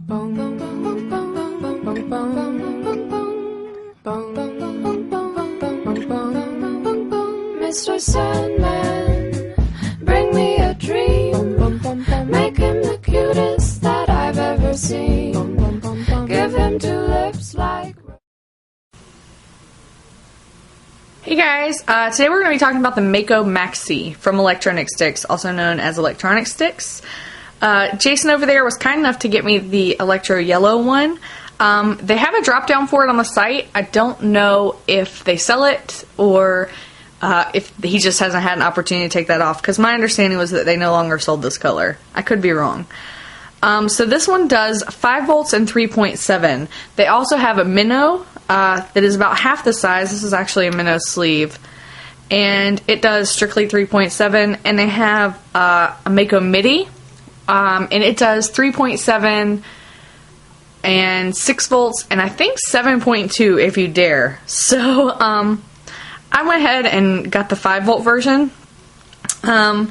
Mr. Sandman, bring me a dream. Make him the cutest that I've ever seen. Give him two lips like... Hey guys, today we're going to be talking about the MAKO MAKSI from Electronic Sticks, also known as Electronic Sticks. Jason over there was kind enough to get me the Electro Yellow one. They have a drop down for it on the site. I don't know if they sell it or if he just hasn't had an opportunity to take that off, because my understanding was that they no longer sold this color. I could be wrong. So this one does 5 volts and 3.7. They also have a Minno that is about half the size. This is actually a Minno sleeve. And it does strictly 3.7. And they have a MAKO MIDI. And it does 3.7 and 6 volts. And I think 7.2 if you dare. So I went ahead and got the 5 volt version. So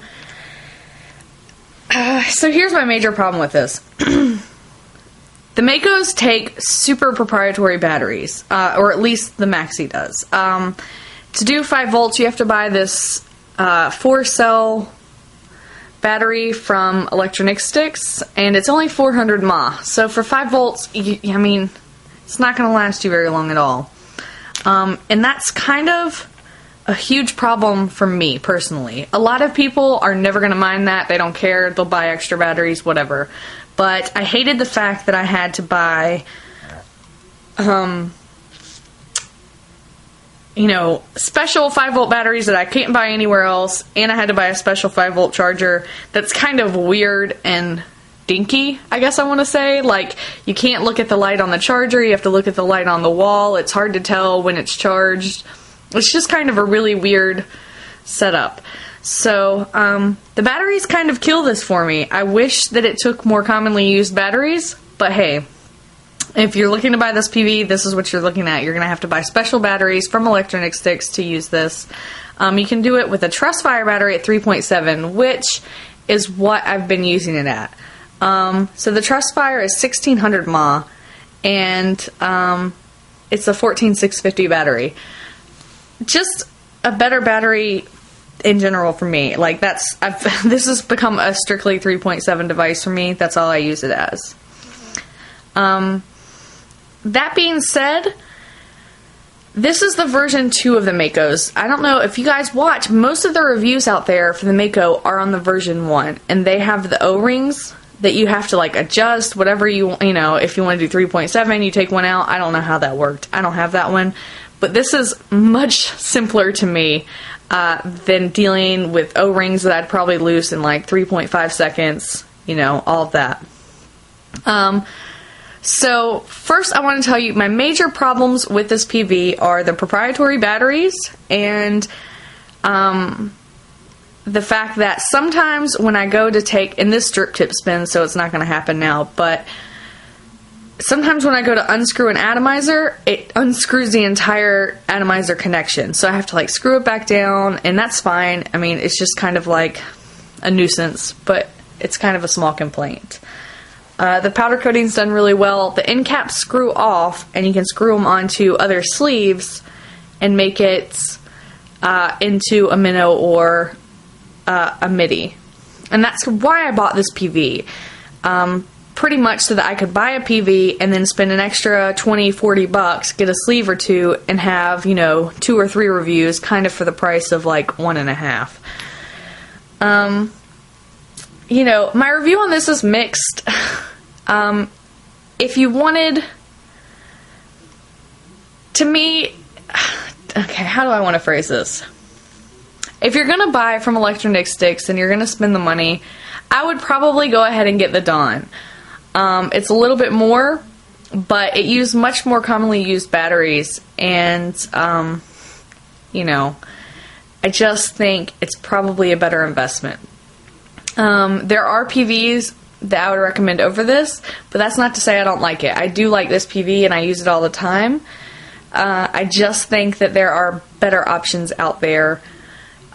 here's my major problem with this. The Makos take super proprietary batteries, or at least the Maxi does. To do 5 volts, you have to buy this 4-cell battery from Electronic Sticks, and it's only 400 mAh. So for 5 volts, I mean, it's not going to last you very long at all. And that's kind of a huge problem for me, personally. A lot of people are never going to mind that. They don't care. They'll buy extra batteries, whatever. But I hated the fact that I had to buy, you know, special 5 volt batteries that I can't buy anywhere else. And I had to buy a special 5 volt charger that's kind of weird and dinky, I guess I want to say. Like, you can't look at the light on the charger. You have to look at the light on the wall. It's hard to tell when it's charged. It's just kind of a really weird setup. So, the batteries kind of kill this for me. I wish that it took more commonly used batteries, but hey, if you're looking to buy this PV, this is what you're looking at. You're going to have to buy special batteries from Electronic Sticks to use this. You can do it with a Trustfire battery at 3.7, which is what I've been using it at. So the Trustfire is 1600 mAh, and it's a 14650 battery. Just a better battery in general for me. Like, this has become a strictly 3.7 device for me. That's all I use it as. That being said, this is the version 2 of the Makos. I don't know if you guys watch, most of the reviews out there for the Mako are on the version 1, and they have the O-rings that you have to, like, adjust, whatever you know, if you want to do 3.7, you take one out. I don't know how that worked. I don't have that one. But this is much simpler to me than dealing with O-rings that I'd probably lose in like 3.5 seconds, you know, all of that. So first I want to tell you my major problems with this PV are the proprietary batteries and the fact that sometimes when I go to take, and this drip tip spins, so it's not going to happen now, but sometimes when I go to unscrew an atomizer, it unscrews the entire atomizer connection. So I have to like screw it back down, and that's fine. I mean, it's just kind of like a nuisance, but it's kind of a small complaint. The powder coating's done really well. The end caps screw off, and you can screw them onto other sleeves and make it into a Minno or a MIDI. And that's why I bought this PV. Pretty much so that I could buy a PV and then spend an extra 20, 40 bucks, get a sleeve or two, and have, you know, 2 or 3 reviews kind of for the price of like 1.5. You know, my review on this is mixed. If you wanted, to me, okay, how do I want to phrase this? If you're going to buy from Electronic Sticks and you're going to spend the money, I would probably go ahead and get the Dawn. It's a little bit more, but it used much more commonly used batteries, and, you know, I just think it's probably a better investment. There are PVs that I would recommend over this, but that's not to say I don't like it. I do like this PV, and I use it all the time. I just think that there are better options out there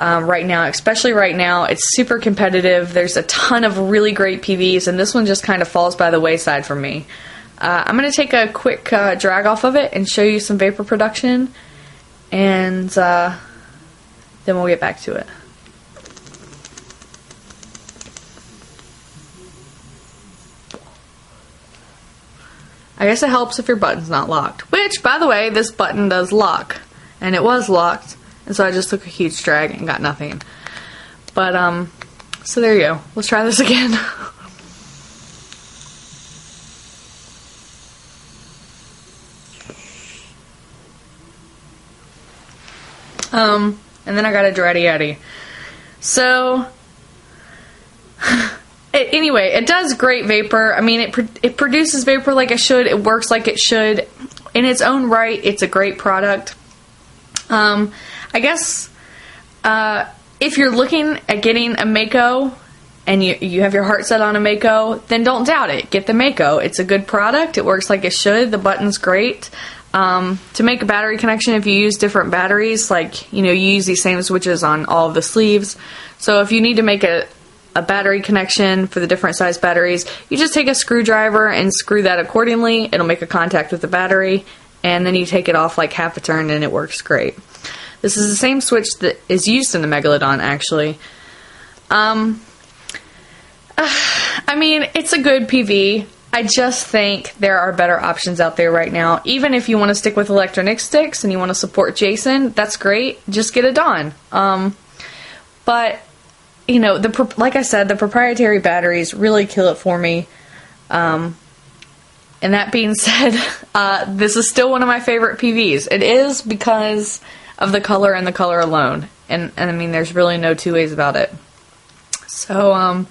right now, especially right now. It's super competitive. There's a ton of really great PVs, and this one just kind of falls by the wayside for me. I'm going to take a quick drag off of it and show you some vapor production, and then we'll get back to it. I guess it helps if your button's not locked, which, by the way, this button does lock, and it was locked, and so I just took a huge drag and got nothing. But, so there you go. Let's try this again. And then I got a Dreddy Eddy. So, anyway, it does great vapor. I mean, it produces vapor like it should. It works like it should. In its own right, it's a great product. I guess if you're looking at getting a Mako and you have your heart set on a Mako, then don't doubt it. Get the Mako. It's a good product. It works like it should. The button's great. To make a battery connection, if you use different batteries, like, you use these same switches on all of the sleeves. So if you need to make a battery connection for the different size batteries, you just take a screwdriver and screw that accordingly. It'll make a contact with the battery, and then you take it off like half a turn and it works great. This is the same switch that is used in the Megalodon, actually. I mean, it's a good PV. I just think there are better options out there right now. Even if you want to stick with electronic sticks and you want to support Jason, that's great. Just get a Dawn. But, like I said, the proprietary batteries really kill it for me. And that being said, this is still one of my favorite PVs. It is because of the color and the color alone. And I mean, there's really no two ways about it. So, I'm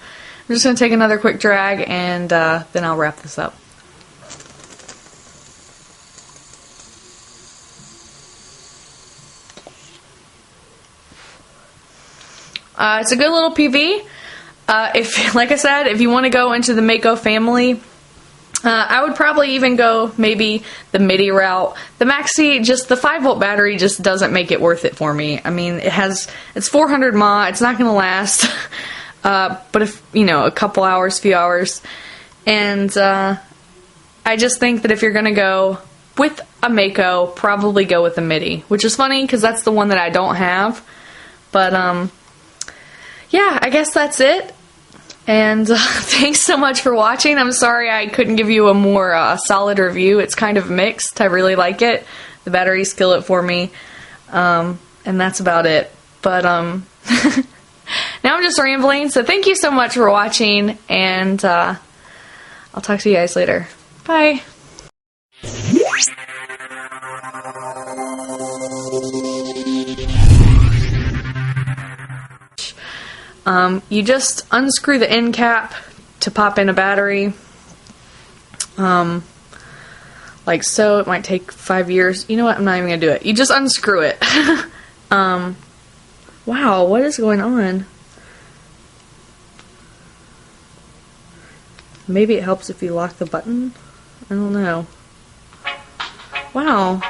just going to take another quick drag, and then I'll wrap this up. It's a good little PV. Like I said, if you want to go into the Mako family, I would probably even go maybe the MIDI route. The Maxi, just the 5-volt battery just doesn't make it worth it for me. I mean, it's 400 mAh. It's not going to last. But if, a couple hours, few hours. And, I just think that if you're gonna go with a Mako, probably go with a MIDI. Which is funny, because that's the one that I don't have. But, yeah, I guess that's it. And, thanks so much for watching. I'm sorry I couldn't give you a more, solid review. It's kind of mixed. I really like it. The batteries kill it for me. And that's about it. But, now I'm just rambling, so thank you so much for watching, and I'll talk to you guys later. Bye! You just unscrew the end cap to pop in a battery. Like so. It might take 5 years. You know what? I'm not even gonna do it. You just unscrew it. Wow, what is going on? Maybe it helps if you lock the button? I don't know. Wow.